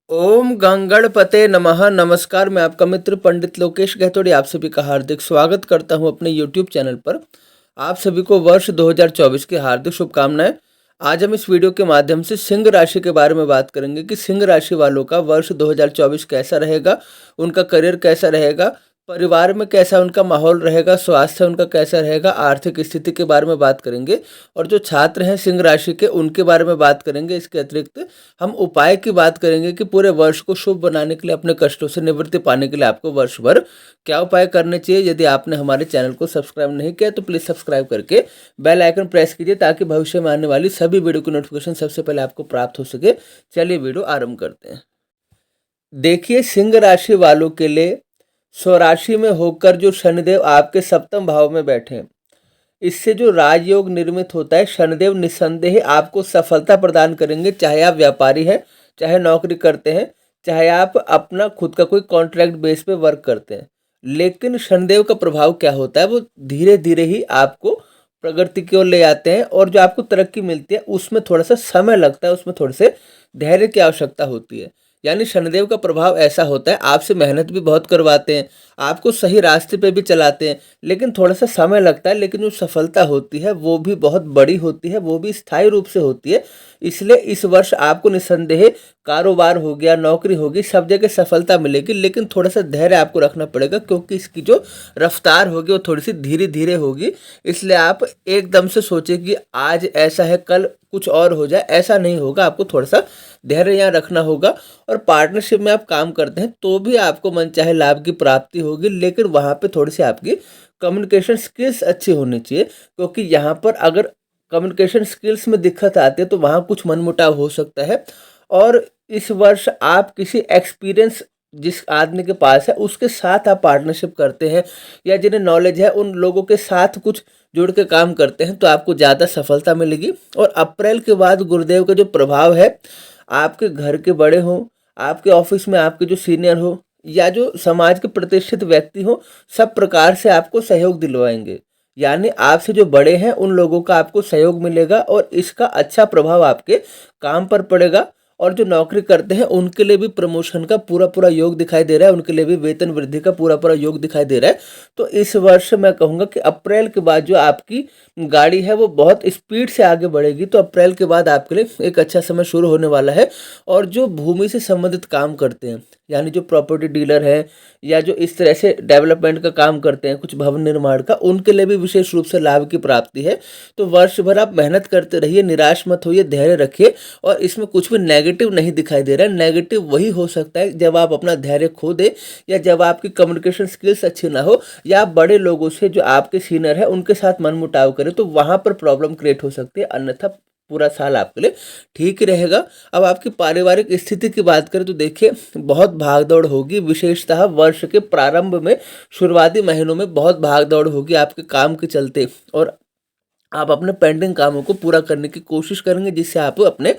ओम गंगणपते नमः। नमस्कार, मैं आपका मित्र पंडित लोकेश गहतोड़ी आप सभी का हार्दिक स्वागत करता हूं अपने यूट्यूब चैनल पर। आप सभी को वर्ष 2024 की हार्दिक शुभकामनाएं। आज हम इस वीडियो के माध्यम से सिंह राशि के बारे में बात करेंगे कि सिंह राशि वालों का वर्ष 2024 कैसा रहेगा, उनका करियर कैसा रहेगा, परिवार में कैसा उनका माहौल रहेगा, स्वास्थ्य उनका कैसा रहेगा, आर्थिक स्थिति के बारे में बात करेंगे और जो छात्र हैं सिंह राशि के उनके बारे में बात करेंगे। इसके अतिरिक्त हम उपाय की बात करेंगे कि पूरे वर्ष को शुभ बनाने के लिए, अपने कष्टों से निवृत्ति पाने के लिए आपको वर्ष भर क्या उपाय करने चाहिए। यदि आपने हमारे चैनल को सब्सक्राइब नहीं किया तो प्लीज़ सब्सक्राइब करके बेल आइकन प्रेस कीजिए ताकि भविष्य में आने वाली सभी वीडियो की नोटिफिकेशन सबसे पहले आपको प्राप्त हो सके। चलिए वीडियो आरंभ करते हैं। देखिए, सिंह राशि वालों के लिए स्वराशि में होकर जो शनिदेव आपके सप्तम भाव में बैठे हैं, इससे जो राजयोग निर्मित होता है, शनिदेव निस्संदेह आपको सफलता प्रदान करेंगे। चाहे आप व्यापारी हैं, चाहे नौकरी करते हैं, चाहे आप अपना खुद का कोई कॉन्ट्रैक्ट बेस पे वर्क करते हैं, लेकिन शनिदेव का प्रभाव क्या होता है, वो धीरे धीरे ही आपको प्रगति की ओर ले जाते हैं और जो आपको तरक्की मिलती है उसमें थोड़ा सा समय लगता है, उसमें थोड़े से धैर्य की आवश्यकता होती है। यानी शनिदेव का प्रभाव ऐसा होता है, आपसे मेहनत भी बहुत करवाते हैं, आपको सही रास्ते पे भी चलाते हैं, लेकिन थोड़ा सा समय लगता है, लेकिन जो सफलता होती है वो भी बहुत बड़ी होती है, वो भी स्थायी रूप से होती है। इसलिए इस वर्ष आपको निस्संदेह कारोबार हो गया, नौकरी होगी, सब जगह सफलता मिलेगी, लेकिन थोड़ा सा धैर्य आपको रखना पड़ेगा क्योंकि इसकी जो रफ्तार होगी वो थोड़ी सी धीरे धीरे होगी। इसलिए आप एकदम से सोचें कि आज ऐसा है कल कुछ और हो जाए, ऐसा नहीं होगा। आपको थोड़ा सा धैर्य यहाँ रखना होगा। और पार्टनरशिप में आप काम करते हैं तो भी आपको मनचाहे लाभ की प्राप्ति होगी, लेकिन वहाँ पे थोड़ी सी आपकी कम्युनिकेशन स्किल्स अच्छी होनी चाहिए, क्योंकि यहाँ पर अगर कम्युनिकेशन स्किल्स में दिक्कत आती है तो वहाँ कुछ मनमुटाव हो सकता है। और इस वर्ष आप किसी एक्सपीरियंस जिस आदमी के पास है उसके साथ आप पार्टनरशिप करते हैं या जिन्हें नॉलेज है उन लोगों के साथ कुछ जुड़ के काम करते हैं तो आपको ज़्यादा सफलता मिलेगी। और अप्रैल के बाद गुरुदेव का जो प्रभाव है, आपके घर के बड़े हों, आपके ऑफिस में आपके जो सीनियर हो या जो समाज के प्रतिष्ठित व्यक्ति हो, सब प्रकार से आपको सहयोग दिलवाएंगे। यानी आपसे जो बड़े हैं उन लोगों का आपको सहयोग मिलेगा और इसका अच्छा प्रभाव आपके काम पर पड़ेगा। और जो नौकरी करते हैं उनके लिए भी प्रमोशन का पूरा पूरा योग दिखाई दे रहा है, उनके लिए भी वेतन वृद्धि का पूरा पूरा योग दिखाई दे रहा है। तो इस वर्ष मैं कहूँगा कि अप्रैल के बाद जो आपकी गाड़ी है वो बहुत स्पीड से आगे बढ़ेगी। तो अप्रैल के बाद आपके लिए एक अच्छा समय शुरू होने वाला है। और जो भूमि से संबंधित काम करते हैं, यानी जो प्रॉपर्टी डीलर है या जो इस तरह से डेवलपमेंट का काम करते हैं, कुछ भवन निर्माण का, उनके लिए भी विशेष रूप से लाभ की प्राप्ति है। तो वर्ष भर आप मेहनत करते रहिए, निराश मत होइए, धैर्य रखिए। और इसमें कुछ भी नेगेटिव नहीं दिखाई दे रहा है। नेगेटिव वही हो सकता है जब आप अपना धैर्य खो दे या जब आपकी कम्युनिकेशन स्किल्स अच्छी ना हो या आप बड़े लोगों से जो आपके सीनियर है उनके साथ मनमुटाव करें, तो वहाँ पर प्रॉब्लम क्रिएट हो सकती है। अन्यथा पूरा साल आपके लिए ठीक ही रहेगा। अब आपकी पारिवारिक स्थिति की बात करें तो देखिए, बहुत भागदौड़ होगी, विशेषतः वर्ष के प्रारंभ में, शुरुआती महीनों में बहुत भागदौड़ होगी आपके काम के चलते। और आप अपने पेंडिंग कामों को पूरा करने की कोशिश करेंगे जिससे आप अपने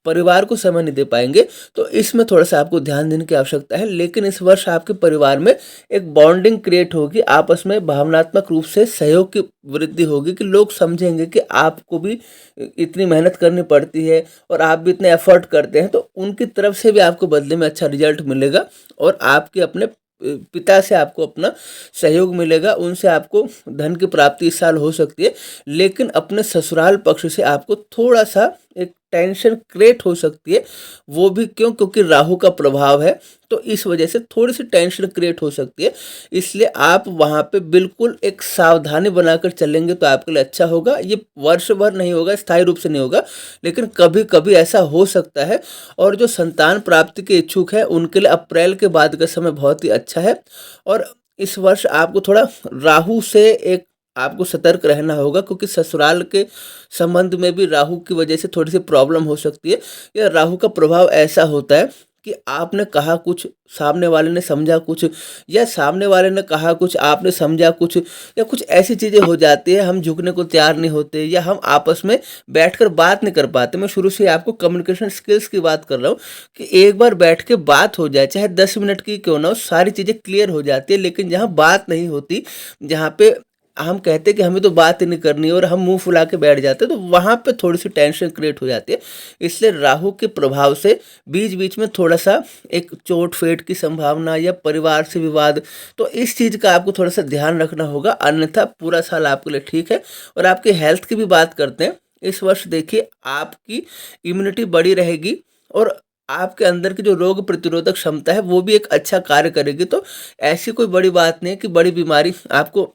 परिवार को समय नहीं दे पाएंगे। तो इसमें थोड़ा सा आपको ध्यान देने की आवश्यकता है। लेकिन इस वर्ष आपके परिवार में एक बॉन्डिंग क्रिएट होगी, आपस में भावनात्मक रूप से सहयोग की वृद्धि होगी कि लोग समझेंगे कि आपको भी इतनी मेहनत करनी पड़ती है और आप भी इतने एफर्ट करते हैं, तो उनकी तरफ से भी आपको बदले में अच्छा रिजल्ट मिलेगा। और आपके अपने पिता से आपको अपना सहयोग मिलेगा, उनसे आपको धन की प्राप्ति इस साल हो सकती है। लेकिन अपने ससुराल पक्ष से आपको थोड़ा सा एक टेंशन क्रिएट हो सकती है। वो भी क्यों? क्योंकि राहु का प्रभाव है, तो इस वजह से थोड़ी सी टेंशन क्रिएट हो सकती है। इसलिए आप वहाँ पे बिल्कुल एक सावधानी बनाकर चलेंगे तो आपके लिए अच्छा होगा। ये वर्ष भर नहीं होगा, स्थायी रूप से नहीं होगा, लेकिन कभी कभी ऐसा हो सकता है। और जो संतान प्राप्ति के इच्छुक है उनके लिए अप्रैल के बाद का समय बहुत ही अच्छा है। और इस वर्ष आपको थोड़ा राहु से एक आपको सतर्क रहना होगा, क्योंकि ससुराल के संबंध में भी राहु की वजह से थोड़ी सी प्रॉब्लम हो सकती है। या राहु का प्रभाव ऐसा होता है कि आपने कहा कुछ, सामने वाले ने समझा कुछ, या सामने वाले ने कहा कुछ, आपने समझा कुछ, या कुछ ऐसी चीज़ें हो जाती है, हम झुकने को तैयार नहीं होते या हम आपस में बैठकर बात नहीं कर पाते। मैं शुरू से आपको कम्युनिकेशन स्किल्स की बात कर रहा हूँ कि एक बार बैठ के बात हो जाए, चाहे 10 मिनट की क्यों ना हो, सारी चीज़ें क्लियर हो जाती है। लेकिन जहाँ बात नहीं होती, जहाँ पे हम कहते हैं कि हमें तो बात ही नहीं करनी है और हम मुंह फुला के बैठ जाते हैं, तो वहाँ पे थोड़ी सी टेंशन क्रिएट हो जाती है। इसलिए राहु के प्रभाव से बीच बीच में थोड़ा सा एक चोट फेट की संभावना या परिवार से विवाद, तो इस चीज़ का आपको थोड़ा सा ध्यान रखना होगा, अन्यथा पूरा साल आपके लिए ठीक है। और आपके हेल्थ की भी बात करते हैं, इस वर्ष देखिए आपकी इम्यूनिटी बड़ी रहेगी और आपके अंदर की जो रोग प्रतिरोधक क्षमता है वो भी एक अच्छा कार्य करेगी। तो ऐसी कोई बड़ी बात नहीं है कि बड़ी बीमारी आपको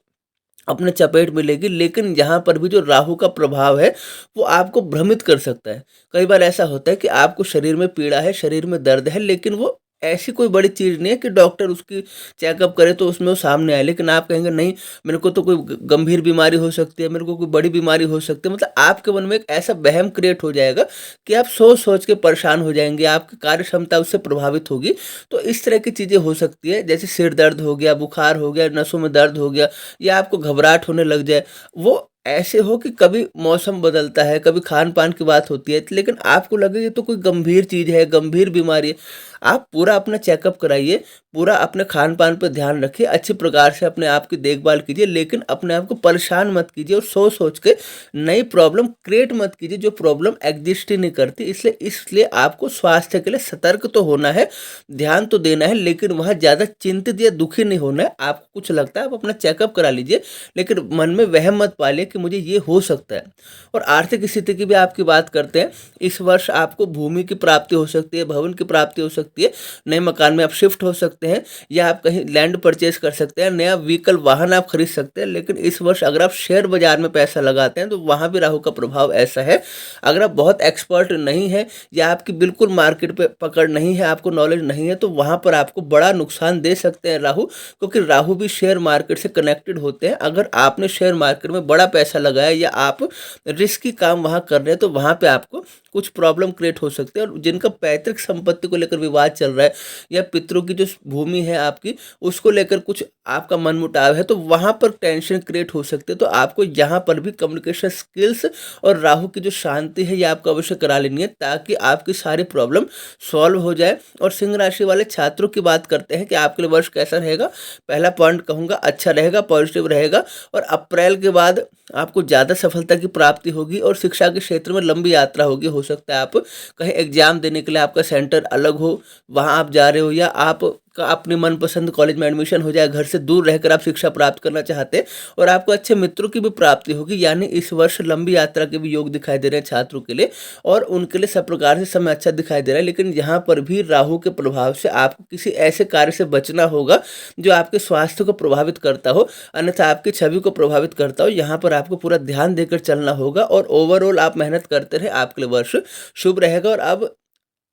अपने चपेट में लेगी, लेकिन यहाँ पर भी जो राहु का प्रभाव है वो आपको भ्रमित कर सकता है। कई बार ऐसा होता है कि आपको शरीर में पीड़ा है, शरीर में दर्द है, लेकिन वो ऐसी कोई बड़ी चीज़ नहीं है कि डॉक्टर उसकी चेकअप करे तो उसमें वो सामने आए, लेकिन आप कहेंगे नहीं, मेरे को तो कोई गंभीर बीमारी हो सकती है, मेरे को कोई बड़ी बीमारी हो सकती है। मतलब आपके मन में एक ऐसा वहम क्रिएट हो जाएगा कि आप सोच सोच के परेशान हो जाएंगे, आपकी कार्य क्षमता उससे प्रभावित होगी। तो इस तरह की चीज़ें हो सकती है, जैसे सिर दर्द हो गया, बुखार हो गया, नसों में दर्द हो गया, या आपको घबराहट होने लग जाए। वो ऐसे हो कि कभी मौसम बदलता है, कभी खान-पान की बात होती है, लेकिन आपको लगे ये तो कोई गंभीर चीज़ है, गंभीर बीमारी है। आप पूरा अपना चेकअप कराइए, पूरा अपने खान-पान पे ध्यान रखिए, अच्छी प्रकार से अपने आप की देखभाल कीजिए, लेकिन अपने आप को परेशान मत कीजिए और सोच-सोच के नई प्रॉब्लम क्रिएट मत कीजिए, जो प्रॉब्लम एक्जिस्ट ही नहीं करती। इसलिए आपको स्वास्थ्य के लिए सतर्क तो होना है, ध्यान तो देना है, लेकिन वहाँ ज़्यादा चिंतित या दुखी नहीं होना है। आपको कुछ लगता है आप अपना चेकअप करा लीजिए, लेकिन मन में वहम मत पालिए कि मुझे ये हो सकता है। और आर्थिक स्थिति की भी आपकी बात करते हैं, इस वर्ष आपको भूमि की प्राप्ति हो सकती है, भवन की प्राप्ति हो सकती है, नए मकान में आप शिफ्ट हो सकते हैं, या आप कहीं लैंड परचेज कर सकते हैं, नया व्हीकल वाहन आप खरीद सकते हैं। लेकिन इस वर्ष अगर आप शेयर बाजार में पैसा लगाते हैं तो वहाँ भी राहु का प्रभाव ऐसा है, अगर आप बहुत एक्सपर्ट नहीं है या आपकी बिल्कुल मार्केट पे पकड़ नहीं है, आपको नॉलेज नहीं है, तो वहाँ पर आपको बड़ा नुकसान दे सकते हैं राहु, क्योंकि राहु भी शेयर मार्केट से कनेक्टेड होते हैं। अगर आपने शेयर मार्केट में बड़ा पैसा लगाया या आप रिस्की काम वहाँ कर रहे हैं, तो वहाँ पे आपको कुछ प्रॉब्लम क्रिएट हो सकती है। और जिनका पैतृक संपत्ति को लेकर विवाद चल रहा है या पितरों की जो भूमि है आपकी, उसको लेकर कुछ आपका मनमुटाव है, तो वहाँ पर टेंशन क्रिएट हो सकती है। तो आपको यहाँ पर भी कम्युनिकेशन स्किल्स और राहु की जो शांति है ये आपको अवश्य करा लेनी है, ताकि आपकी सारी प्रॉब्लम सॉल्व हो जाए। और सिंह राशि वाले छात्रों की बात करते हैं कि आपके लिए वर्ष कैसा रहेगा। पहला पॉइंट कहूँगा अच्छा रहेगा, पॉजिटिव रहेगा, और अप्रैल के बाद आपको ज़्यादा सफलता की प्राप्ति होगी और शिक्षा के क्षेत्र में लंबी यात्रा होगी। हो सकता है आप कहीं एग्जाम देने के लिए आपका सेंटर अलग हो, वहाँ आप जा रहे हो, या आप का अपने मनपसंद कॉलेज में एडमिशन हो जाए, घर से दूर रहकर आप शिक्षा प्राप्त करना चाहते हैं, और आपको अच्छे मित्रों की भी प्राप्ति होगी। यानी इस वर्ष लंबी यात्रा के भी योग दिखाई दे रहे हैं छात्रों के लिए, और उनके लिए सब प्रकार से समय अच्छा दिखाई दे रहा है। लेकिन यहाँ पर भी राहु के प्रभाव से आपको किसी ऐसे कार्य से बचना होगा जो आपके स्वास्थ्य को प्रभावित करता हो, अन्यथा आपकी छवि को प्रभावित करता हो। यहाँ पर आपको पूरा ध्यान देकर चलना होगा, और ओवरऑल आप मेहनत करते रहे, आपके लिए वर्ष शुभ रहेगा। और अब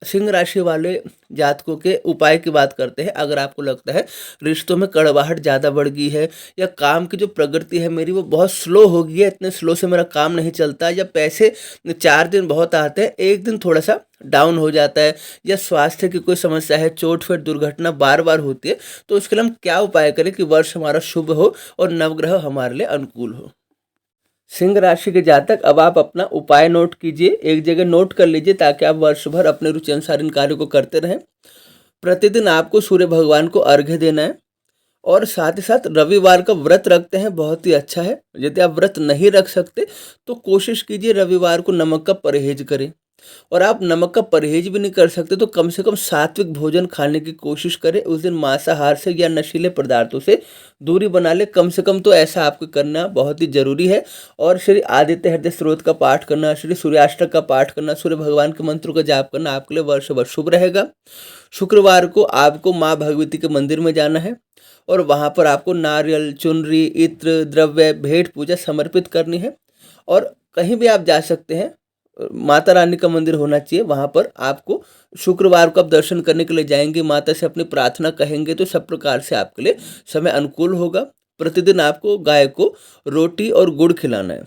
सिंह राशि वाले जातकों के उपाय की बात करते हैं। अगर आपको लगता है रिश्तों में कड़वाहट ज़्यादा बढ़ गई है, या काम की जो प्रगति है मेरी वो बहुत स्लो हो गई है, इतने स्लो से मेरा काम नहीं चलता, या पैसे 4 दिन बहुत आते हैं, एक दिन थोड़ा सा डाउन हो जाता है, या स्वास्थ्य की कोई समस्या है, चोट फेट दुर्घटना बार बार होती है, तो उसके लिए हम क्या उपाय करें कि वर्ष हमारा शुभ हो और नवग्रह हमारे लिए अनुकूल हो। सिंह राशि के जातक, अब आप अपना उपाय नोट कीजिए, एक जगह नोट कर लीजिए, ताकि आप वर्ष भर अपने रुचि अनुसार इन कार्यों को करते रहें। प्रतिदिन आपको सूर्य भगवान को अर्घ्य देना है, और साथ ही साथ रविवार का व्रत रखते हैं, बहुत ही अच्छा है। यदि आप व्रत नहीं रख सकते तो कोशिश कीजिए रविवार को नमक का परहेज करें, और आप नमक का परहेज भी नहीं कर सकते तो कम से कम सात्विक भोजन खाने की कोशिश करें। उस दिन मांसाहार से या नशीले पदार्थों से दूरी बना ले, कम से कम तो ऐसा आपको करना बहुत ही जरूरी है। और श्री आदित्य हृदय स्त्रोत का पाठ करना, श्री सूर्याष्टक का पाठ करना, सूर्य भगवान के मंत्रों का जाप करना आपके लिए वर्ष भर शुभ रहेगा। शुक्रवार को आपको माँ भगवती के मंदिर में जाना है, और वहाँ पर आपको नारियल, चुनरी, इत्र, द्रव्य, भेंट पूजा समर्पित करनी है। और कहीं भी आप जा सकते हैं, माता रानी का मंदिर होना चाहिए, वहाँ पर आपको शुक्रवार को आप दर्शन करने के लिए जाएंगे, माता से अपनी प्रार्थना कहेंगे, तो सब प्रकार से आपके लिए समय अनुकूल होगा। प्रतिदिन आपको गाय को रोटी और गुड़ खिलाना है,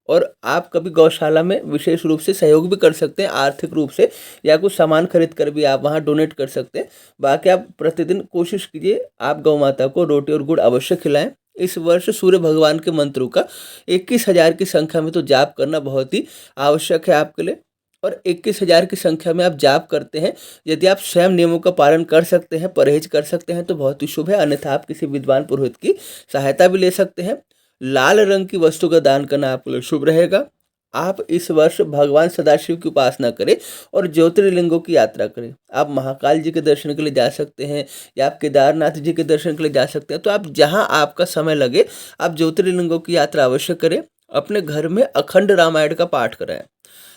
और आप कभी गौशाला में विशेष रूप से सहयोग भी कर सकते हैं आर्थिक रूप से, या कुछ सामान खरीद कर भी आप वहाँ डोनेट कर सकते हैं। बाकी आप प्रतिदिन कोशिश कीजिए आप गौ माता को रोटी और गुड़ अवश्य खिलाएं। इस वर्ष सूर्य भगवान के मंत्रों का 21,000 की संख्या में तो जाप करना बहुत ही आवश्यक है आपके लिए, और 21,000 की संख्या में आप जाप करते हैं, यदि आप स्वयं नियमों का पालन कर सकते हैं, परहेज कर सकते हैं, तो बहुत ही शुभ है। अन्यथा आप किसी विद्वान पुरोहित की सहायता भी ले सकते हैं। लाल रंग की वस्तु का दान करना आपके लिए शुभ रहेगा। आप इस वर्ष भगवान सदाशिव की उपासना करें और ज्योतिर्लिंगों की यात्रा करें। आप महाकाल जी के दर्शन के लिए जा सकते हैं या आप केदारनाथ जी के दर्शन के लिए जा सकते हैं। तो आप जहां आपका समय लगे आप ज्योतिर्लिंगों की यात्रा अवश्य करें। अपने घर में अखंड रामायण का पाठ कराएं।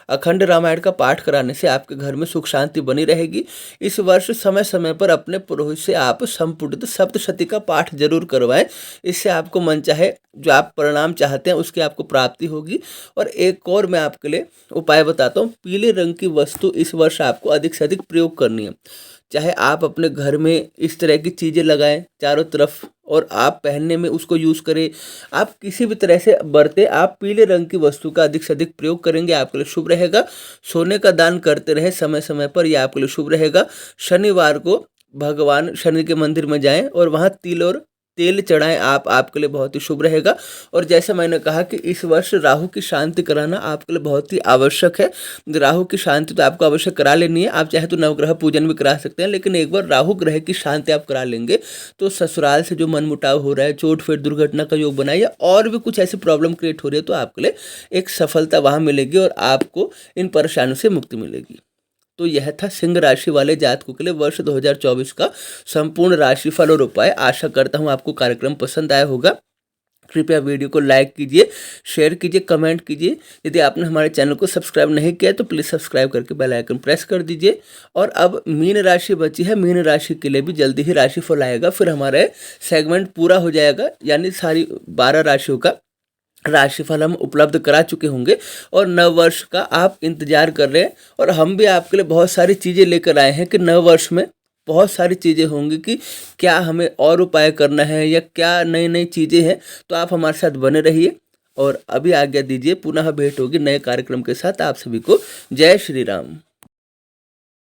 अखंड रामायण का पाठ कराने से आपके घर में सुख शांति बनी रहेगी। इस वर्ष समय समय पर अपने पुरोहित से आप संपुटित सप्तशती का पाठ जरूर करवाएं। इससे आपको मनचाहे जो आप परिणाम चाहते हैं उसकी आपको प्राप्ति होगी। और एक और मैं आपके लिए उपाय बताता हूँ। पीले रंग की वस्तु इस वर्ष आपको अधिक से अधिक प्रयोग करनी है। चाहे आप अपने घर में इस तरह की चीज़ें लगाएं चारों तरफ और आप पहनने में उसको यूज़ करें, आप किसी भी तरह से बरते, आप पीले रंग की वस्तु का अधिक से अधिक प्रयोग करेंगे आपके लिए शुभ रहेगा। सोने का दान करते रहे समय समय पर, यह आपके लिए शुभ रहेगा। शनिवार को भगवान शनि के मंदिर में जाएं और वहाँ तिल और तेल चढ़ाएं, आप आपके लिए बहुत ही शुभ रहेगा। और जैसे मैंने कहा कि इस वर्ष राहु की शांति कराना आपके लिए बहुत ही आवश्यक है। राहु की शांति तो आपको अवश्य करा लेनी है। आप चाहे तो नवग्रह पूजन भी करा सकते हैं, लेकिन एक बार राहु ग्रह की शांति आप करा लेंगे तो ससुराल से जो मनमुटाव हो रहा है, चोट फेट दुर्घटना का योग बना या और भी कुछ ऐसी प्रॉब्लम क्रिएट हो रही है, तो आपके लिए एक सफलता वहाँ मिलेगी और आपको इन परेशानियों से मुक्ति मिलेगी। तो यह था सिंह राशि वाले जातकों के लिए वर्ष 2024 का संपूर्ण राशिफल और उपाय। आशा करता हूँ आपको कार्यक्रम पसंद आया होगा। कृपया वीडियो को लाइक कीजिए, शेयर कीजिए, कमेंट कीजिए। यदि आपने हमारे चैनल को सब्सक्राइब नहीं किया तो प्लीज़ सब्सक्राइब करके बेल आइकन प्रेस कर दीजिए। और अब मीन राशि बची है, मीन राशि के लिए भी जल्दी ही राशिफल आएगा। फिर हमारे सेगमेंट पूरा हो जाएगा, यानी सारी 12 राशियों का राशिफल हम उपलब्ध करा चुके होंगे और नव वर्ष का आप इंतजार कर रहे हैं। और हम भी आपके लिए बहुत सारी चीज़ें लेकर आए हैं कि नव वर्ष में बहुत सारी चीज़ें होंगी कि क्या हमें और उपाय करना है या क्या नई नई चीज़ें हैं। तो आप हमारे साथ बने रहिए और अभी आज्ञा दीजिए। पुनः भेंट होगी नए कार्यक्रम के साथ। आप सभी को जय श्री राम।